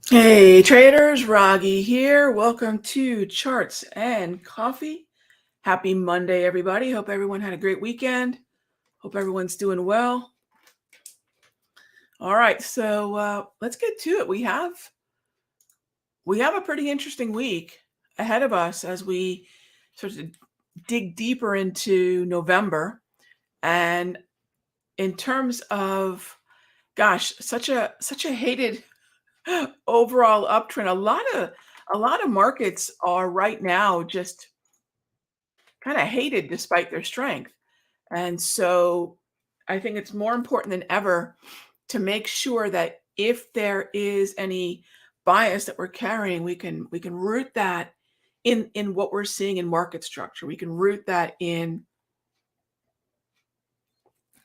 Hey traders, Raghee here. Welcome to Charts and Coffee. Happy Monday, everybody. Hope everyone had a great weekend. Hope everyone's doing well. All right, so let's get to it. We have a pretty interesting week ahead of us as we sort of dig deeper into November. And in terms of, gosh, such a hated overall uptrend. A lot of markets are right now just kind of hated despite their strength. And so I think it's more important than ever to make sure that if there is any bias that we're carrying, we can root that in what we're seeing in market structure. We can root that in,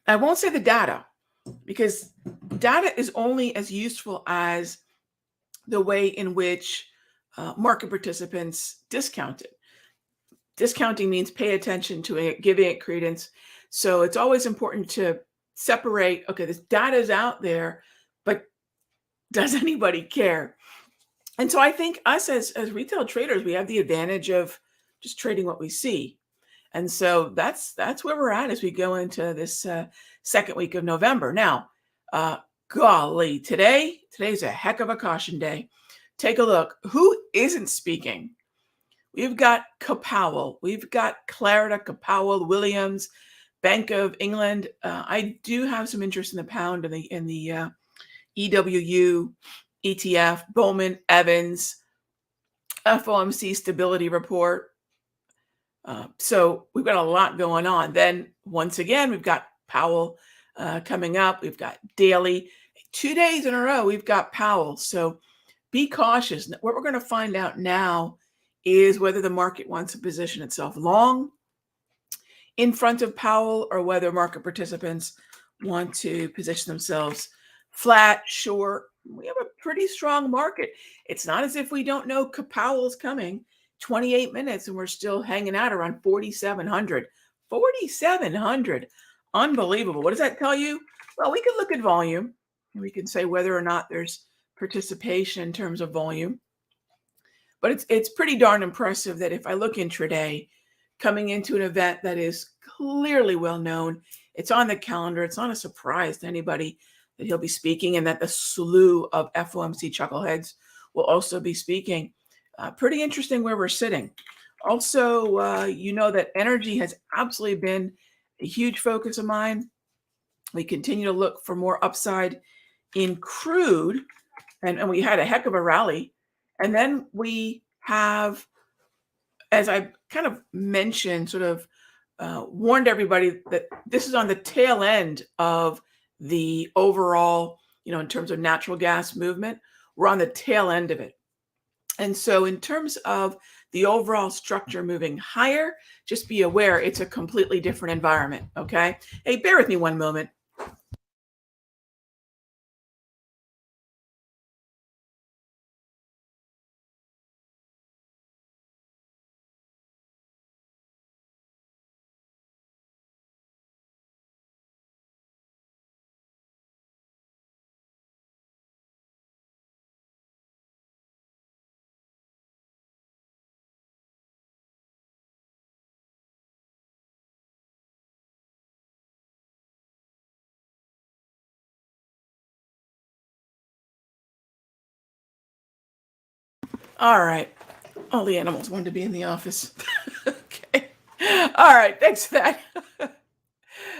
I won't say the data, because data is only as useful as the way in which market participants discount it. Discounting means pay attention to it, giving it credence. So it's always important to separate, okay, this data is out there, but does anybody care? And so I think us as retail traders, we have the advantage of just trading what we see. And so that's where we're at as we go into this second week of November. Now, golly, today's a heck of a caution day. Take a look. Who isn't speaking? We've got Powell. We've got Clarida, Powell, Williams, Bank of England. I do have some interest in the pound and the EWU, ETF, Bowman, Evans, FOMC stability report. So we've got a lot going on. Then once again, we've got Powell coming up. We've got daily. 2 days in a row, we've got Powell. So be cautious. What we're going to find out now is whether the market wants to position itself long in front of Powell or whether market participants want to position themselves flat, short. We have a pretty strong market. It's not as if we don't know Powell's coming. 28 minutes and we're still hanging out around 4,700. 4,700. Unbelievable. What does that tell you? Well, we can look at volume. We can say whether or not there's participation in terms of volume. But it's pretty darn impressive that if I look intraday, coming into an event that is clearly well known, it's on the calendar, it's not a surprise to anybody that he'll be speaking and that the slew of FOMC chuckleheads will also be speaking. Pretty interesting where we're sitting. Also, you know that energy has absolutely been a huge focus of mine. We continue to look for more upside in crude, and we had a heck of a rally. And then we have, as I kind of mentioned, sort of warned everybody that this is on the tail end of the overall, in terms of natural gas movement, we're on the tail end of it. And so in terms of the overall structure moving higher, just be aware it's a completely different environment, okay? Hey, bear with me one moment. All right. All the animals wanted to be in the office. Okay. All right. Thanks for that.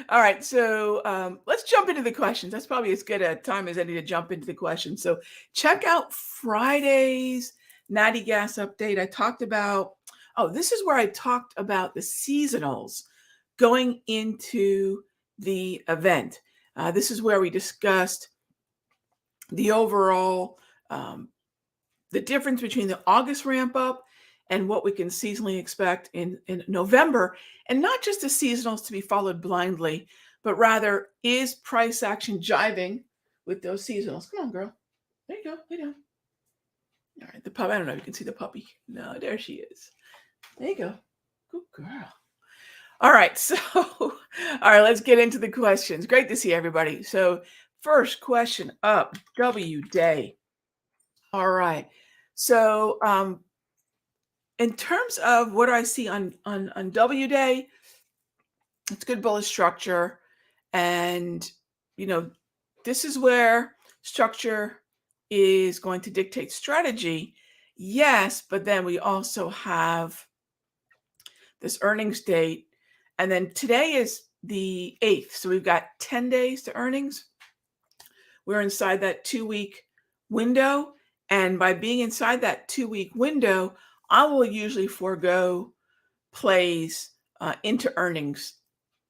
All right. So let's jump into the questions. That's probably as good a time as any to jump into the questions. So check out Friday's Natty Gas update. I talked about, this is where I talked about the seasonals going into the event. This is where we discussed the overall the difference between the August ramp up and what we can seasonally expect in November, and not just the seasonals to be followed blindly, but rather is price action jiving with those seasonals? Come on, girl. There you go. Lay down. All right, the puppy. I don't know if you can see the puppy. No, there she is. There you go. Good girl. All right, so all right, let's get into the questions. Great to see everybody. So first question up, W Day. All right. So, in terms of what I see on W day, it's good bullish structure, and you know, this is where structure is going to dictate strategy. Yes, but then we also have this earnings date, and then today is the 8th, so we've got 10 days to earnings. We're inside that 2 week window. And by being inside that 2 week window, I will usually forego plays into earnings.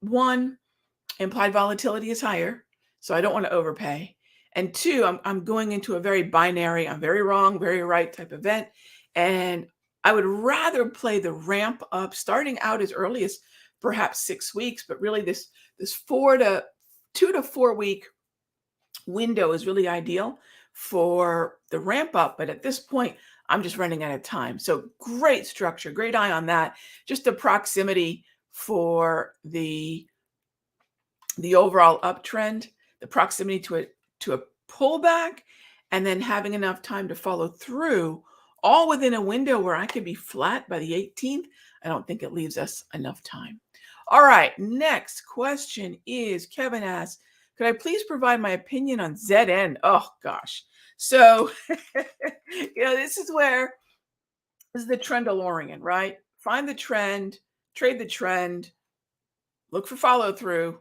One, implied volatility is higher, so I don't want to overpay. And two, I'm going into a very binary, I'm very wrong, very right type event. And I would rather play the ramp up starting out as early as perhaps 6 weeks, but really this 2 to 4 week window is really ideal for the ramp up. But at this point, I'm just running out of time. So great structure, great eye on that. Just the proximity for the overall uptrend, the proximity to a pullback, and then having enough time to follow through, all within a window where I could be flat by the 18th. I don't think it leaves us enough time. All right, next question is Kevin asks, could I please provide my opinion on ZN? Oh gosh. So, this is where this is the Trendalorian, right? Find the trend, trade the trend, look for follow through,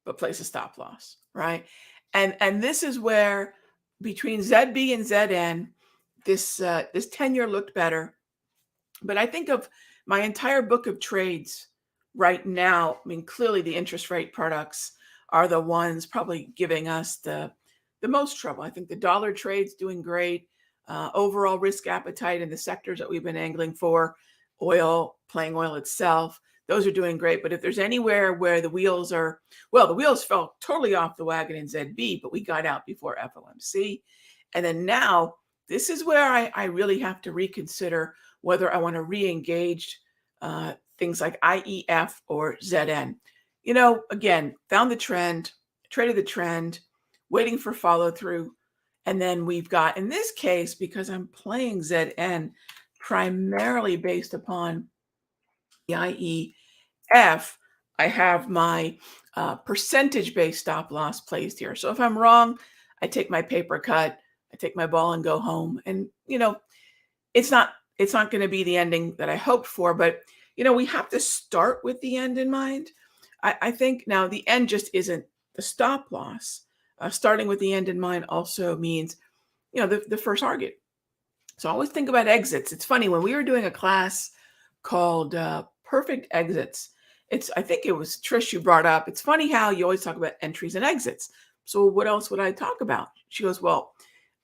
but place a stop loss, right? And this is where between ZB and ZN, this 10-year looked better. But I think of my entire book of trades right now. I mean, clearly the interest rate products are the ones probably giving us the most trouble. I think the dollar trade's doing great. Overall risk appetite in the sectors that we've been angling for, oil, playing oil itself, those are doing great. But if there's anywhere where the wheels fell totally off the wagon in ZB, but we got out before FOMC. And then now, this is where I really have to reconsider whether I want to re-engage things like IEF or ZN. Again, found the trend, traded the trend, waiting for follow through. And then we've got, in this case, because I'm playing ZN primarily based upon the IEF, I have my percentage-based stop loss placed here. So if I'm wrong, I take my paper cut, I take my ball and go home. And, it's not going to be the ending that I hoped for, but, we have to start with the end in mind. I think now the end just isn't the stop loss. Starting with the end in mind also means, the first target. So I always think about exits. It's funny, when we were doing a class called Perfect Exits, I think it was Trish who brought up, it's funny how you always talk about entries and exits. So what else would I talk about? She goes, well,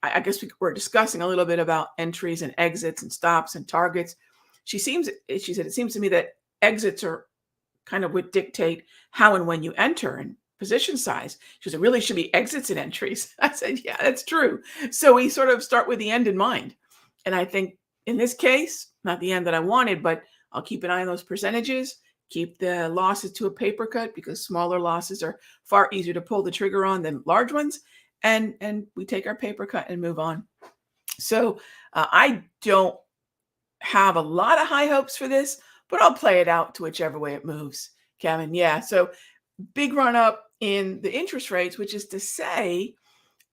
I guess we're discussing a little bit about entries and exits and stops and targets. She said, it seems to me that exits are kind of would dictate how and when you enter and position size. She said, it really should be exits and entries. I said, yeah, that's true. So we sort of start with the end in mind. And I think in this case, not the end that I wanted, but I'll keep an eye on those percentages, keep the losses to a paper cut because smaller losses are far easier to pull the trigger on than large ones. And we take our paper cut and move on. So I don't have a lot of high hopes for this, but I'll play it out to whichever way it moves, Kevin. Yeah. So big run up in the interest rates, which is to say,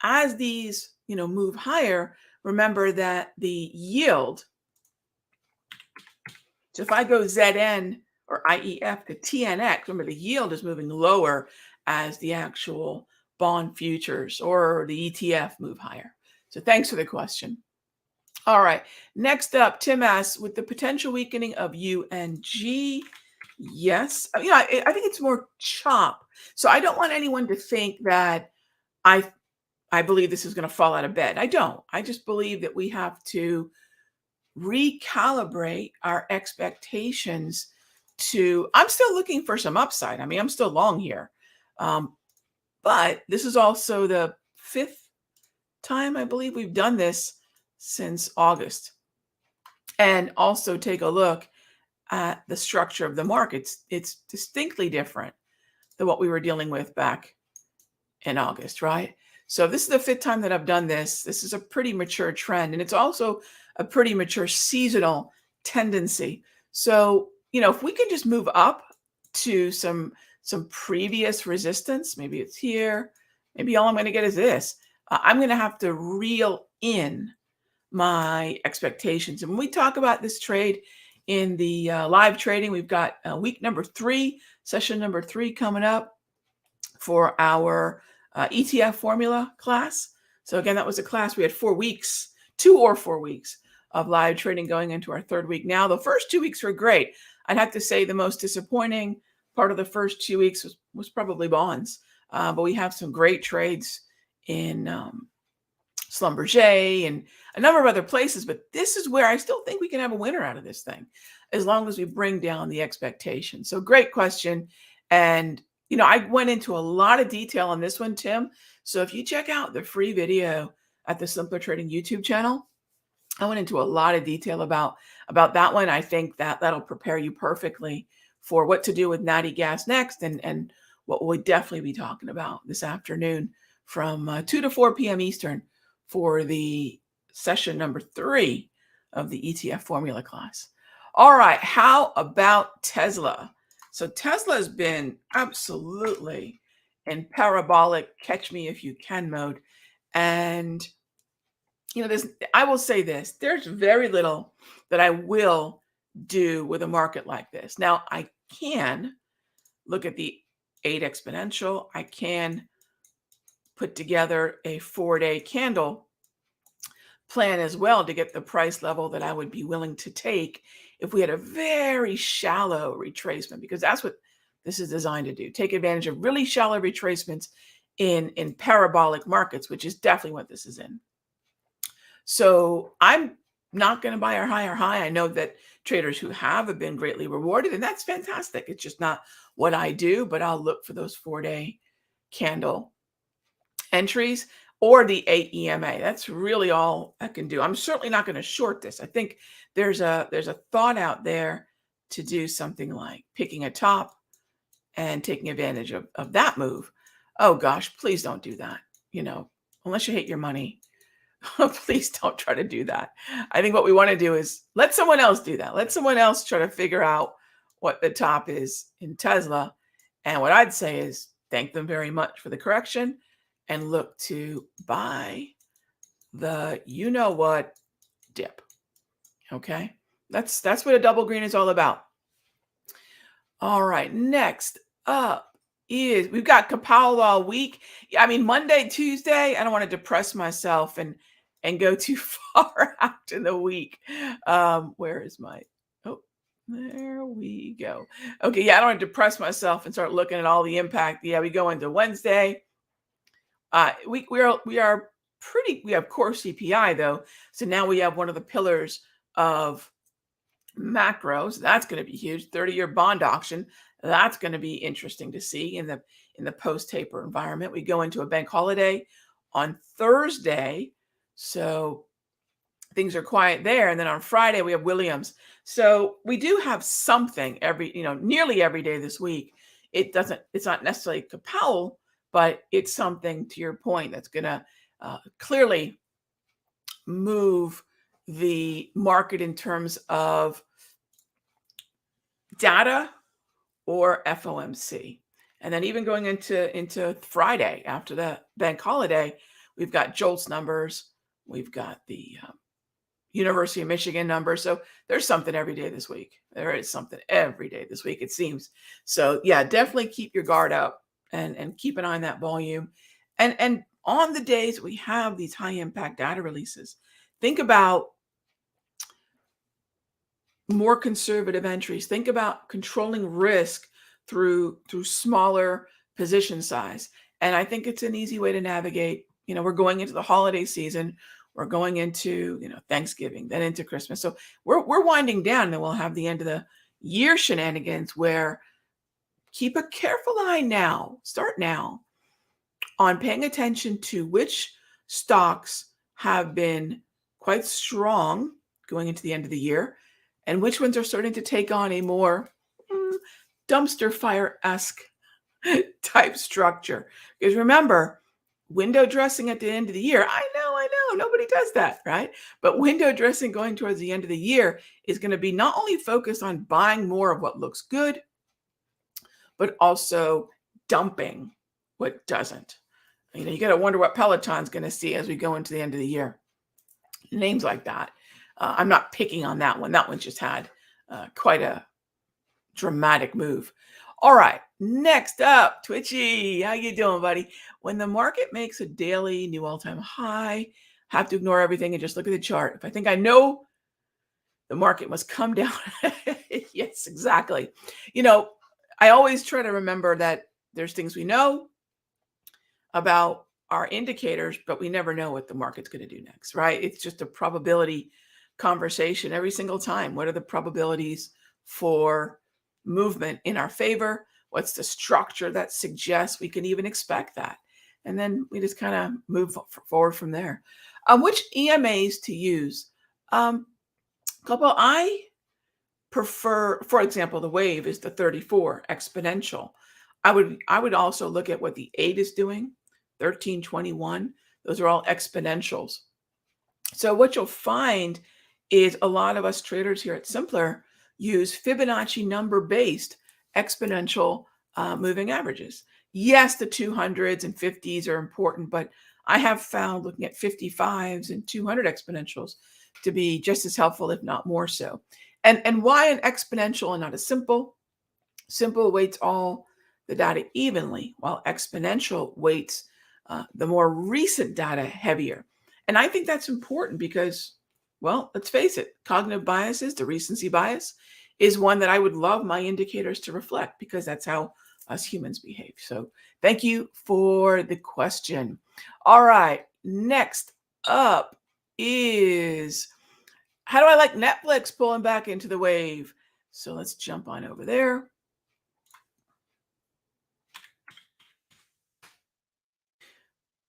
as these, move higher, remember that the yield. So if I go ZN or IEF to TNX, remember the yield is moving lower as the actual bond futures or the ETF move higher. So thanks for the question. All right. Next up, Tim asks, with the potential weakening of UNG, yes. I think it's more chop. So I don't want anyone to think that I believe this is going to fall out of bed. I don't. I just believe that we have to recalibrate our expectations I'm still looking for some upside. I mean, I'm still long here. But this is also the 5th time I believe we've done this since August. And also take a look at the structure of the market. It's distinctly different than what we were dealing with back in August, right? So this is the fifth time that I've done this. This is a pretty mature trend, and it's also a pretty mature seasonal tendency. So, if we can just move up to some previous resistance, maybe it's here, maybe all I'm going to get is this. I'm going to have to reel in my expectations. And when we talk about this trade in the live trading, we've got week number 3, session number 3 coming up for our ETF formula class. So again, that was a class we had 4 weeks, 2 or 4 weeks of live trading going into our 3rd week. Now, the first 2 weeks were great. I'd have to say the most disappointing part of the first 2 weeks was probably bonds. But we have some great trades in Schlumberger and a number of other places. But this is where I still think we can have a winner out of this thing, as long as we bring down the expectation. So great question. And, I went into a lot of detail on this one, Tim. So if you check out the free video at the Simpler Trading YouTube channel, I went into a lot of detail about that one. I think that'll prepare you perfectly for what to do with natty gas next, and what we'll definitely be talking about this afternoon from 2 to 4 p.m. Eastern for the session number 3 of the ETF formula class. All right, how about Tesla? So Tesla has been absolutely in parabolic catch me if you can mode. And I will say this, there's very little that I will do with a market like this. Now, I can look at the 8 exponential. I can put together a 4-day candle plan as well to get the price level that I would be willing to take if we had a very shallow retracement, because that's what this is designed to do. Take advantage of really shallow retracements in parabolic markets, which is definitely what this is in. So I'm not going to buy our higher high. I know that traders who have been greatly rewarded, and that's fantastic. It's just not what I do, but I'll look for those 4-day candle entries or the 8 EMA. That's really all I can do. I'm certainly not going to short this. I think there's a thought out there to do something like picking a top and taking advantage of that move. Oh gosh, please don't do that. Unless you hate your money, please don't try to do that. I think what we want to do is let someone else do that. Let someone else try to figure out what the top is in Tesla. And what I'd say is thank them very much for the correction and look to buy the you-know-what dip. Okay? That's what a double green is all about. All right, next up is we've got Kapow all week. I mean, Monday, Tuesday, I don't want to depress myself and go too far out in the week. Where is my, oh, there we go. Okay, yeah, I don't want to depress myself and start looking at all the impact. Yeah, we go into Wednesday. We have core CPI though. So now we have one of the pillars of macros. That's going to be huge. 30-year bond auction. That's going to be interesting to see in the post-taper environment. We go into a bank holiday on Thursday, so things are quiet there. And then on Friday we have Williams. So we do have something nearly every day this week. It's not necessarily Kapow, but it's something, to your point, that's going to clearly move the market in terms of data or FOMC. And then even going into Friday after the bank holiday, we've got JOLTS numbers. We've got the University of Michigan numbers. So there's something every day this week. There is something every day this week, it seems. So yeah, definitely keep your guard up and keep an eye on that volume. And on the days we have these high impact data releases, think about more conservative entries. Think about controlling risk through smaller position size. And I think it's an easy way to navigate. We're going into the holiday season. We're going into, Thanksgiving, then into Christmas. So we're winding down, and we'll have the end of the year shenanigans where keep a careful eye now, start now, on paying attention to which stocks have been quite strong going into the end of the year and which ones are starting to take on a more dumpster fire-esque type structure. Because remember, window dressing at the end of the year. I know, nobody does that, right? But window dressing going towards the end of the year is going to be not only focused on buying more of what looks good, but also dumping what doesn't. You got to wonder what Peloton's going to see as we go into the end of the year. Names like that. I'm not picking on that one. That one just had quite a dramatic move. All right, next up, Twitchy. How you doing, buddy? When the market makes a daily new all-time high, have to ignore everything and just look at the chart. If I think I know the market must come down. Yes, exactly. I always try to remember that there's things we know about our indicators, but we never know what the market's going to do next, right? It's just a probability conversation every single time. What are the probabilities for movement in our favor? What's the structure that suggests we can even expect that? And then we just kind of move forward from there. Which EMAs to use? Couple, I prefer, for example, the wave is the 34 exponential. I would also look at what the 8 is doing, 1321. Those are all exponentials. So what you'll find is a lot of us traders here at Simpler use Fibonacci number based exponential moving averages. Yes, the 200s and 50s are important, but I have found looking at 55s and 200 exponentials to be just as helpful, if not more so. And why an exponential and not a simple? Simple weights all the data evenly, while exponential weights the more recent data heavier. And I think that's important because, well, let's face it, cognitive biases, the recency bias, is one that I would love my indicators to reflect because that's how us humans behave. So thank you for the question. All right, next up is, how do I like Netflix pulling back into the wave? So let's jump on over there.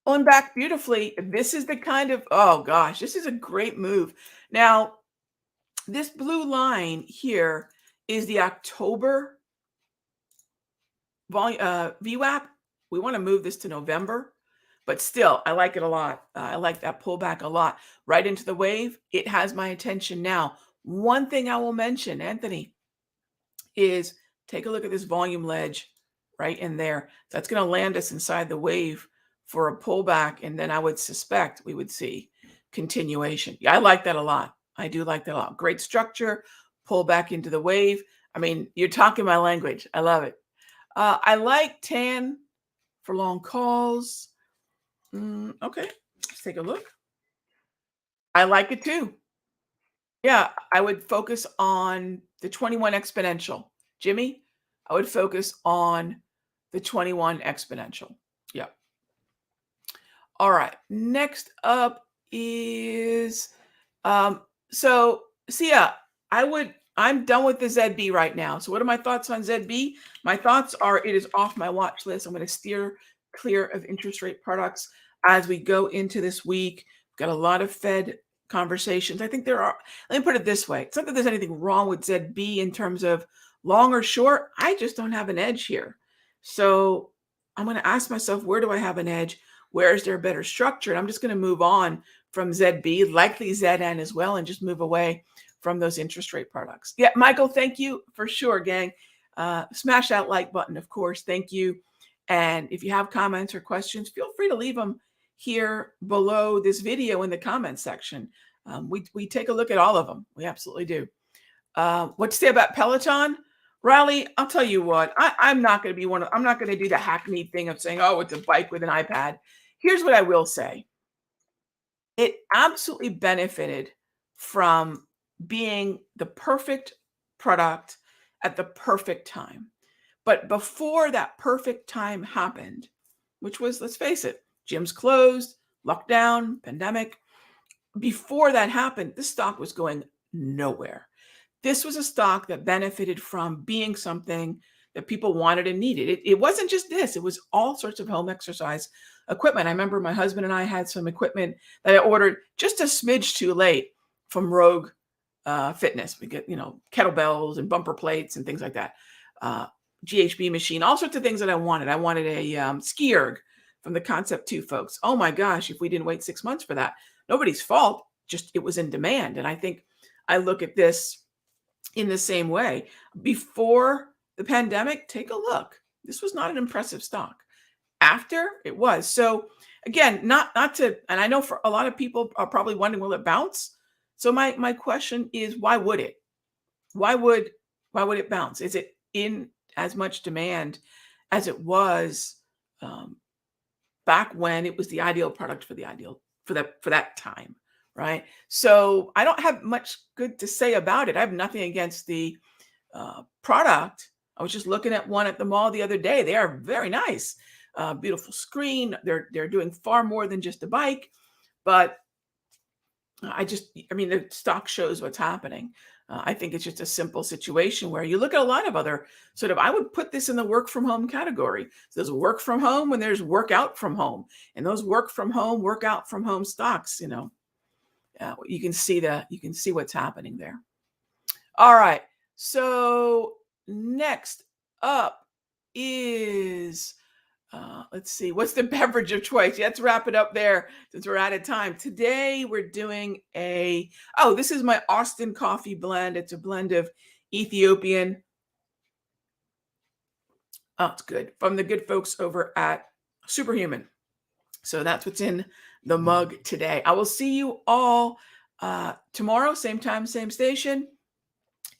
Pulling back beautifully. This is the kind of, oh gosh, this is a great move. Now, this blue line here is the October VWAP. We want to move this to November, but still, I like it a lot. I like that pullback a lot. Right into the wave. It has my attention now. One thing I will mention, Anthony, is take a look at this volume ledge right in there. That's going to land us inside the wave for a pullback, and then I would suspect we would see continuation. Yeah, I like that a lot. I do like that a lot. Great structure, pull back into the wave. I mean, you're talking my language. I love it. I like tan for long calls. Okay, let's take a look. I like it too. Yeah, I would focus on the 21 exponential. Jimmy, I would focus on the 21 exponential. Yeah. All right. Next up is so Sia, I'm done with the ZB right now. So what are my thoughts on ZB? My thoughts are it is off my watch list. I'm going to steer clear of interest rate products as we go into this week. We've got a lot of Fed conversations. I think there are, let me put it this way. It's not that there's anything wrong with ZB in terms of long or short. I just don't have an edge here. So I'm going to ask myself, where do I have an edge? Where is there a better structure? And I'm just going to move on from ZB, likely ZN as well, and just move away from those interest rate products. Yeah, Michael, thank you for sure, gang. Smash that like button, of course. Thank you. And if you have comments or questions, feel free to leave them here below this video in the comments section. We take a look at all of them. We absolutely do. What to say about Peloton? Riley, I'll tell you what, I'm not going to be I'm not going to do the hackneyed thing of saying, oh, it's a bike with an iPad. Here's what I will say. It absolutely benefited from being the perfect product at the perfect time. But before that perfect time happened, which was, let's face it, gyms closed, lockdown, pandemic, before that happened, this stock was going nowhere. This was a stock that benefited from being something that people wanted and needed. It wasn't just this, it was all sorts of home exercise equipment. I remember my husband and I had some equipment that I ordered just a smidge too late from Rogue Fitness. We get, kettlebells and bumper plates and things like that. GHB machine, all sorts of things that I wanted. I wanted a ski erg from the concept too, folks. Oh my gosh, if we didn't wait 6 months for that, nobody's fault. Just it was in demand. And I think I look at this in the same way. Before the pandemic, take a look. This was not an impressive stock. After, it was. So again, not to, and I know for a lot of people are probably wondering, will it bounce? So my question is, why would it? Why would it bounce? Is it in as much demand as it was um, back when it was the ideal product for the ideal for that time, right? So I don't have much good to say about it. I have nothing against the product. I was just looking at one at the mall the other day. They are very nice, beautiful screen. They're doing far more than just a bike, but I mean, the stock shows what's happening. I think it's just a simple situation where you look at a lot of other sort of, I would put this in the work from home category. So there's work from home and there's work out from home. And those work from home, work out from home stocks, you can see what's happening there. All right. So next up is let's see, what's the beverage of choice? Let's wrap it up there since we're out of time. Today we're doing this is my Austin coffee blend. It's a blend of Ethiopian. Oh, it's good. From the good folks over at Superhuman. So that's what's in the mug today. I will see you all tomorrow, same time, same station.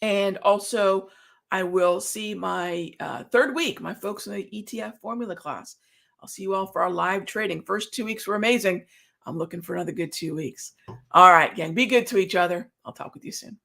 And also, I will see my third week, my folks in the ETF formula class. I'll see you all for our live trading. First 2 weeks were amazing. I'm looking for another good 2 weeks. All right, gang, be good to each other. I'll talk with you soon.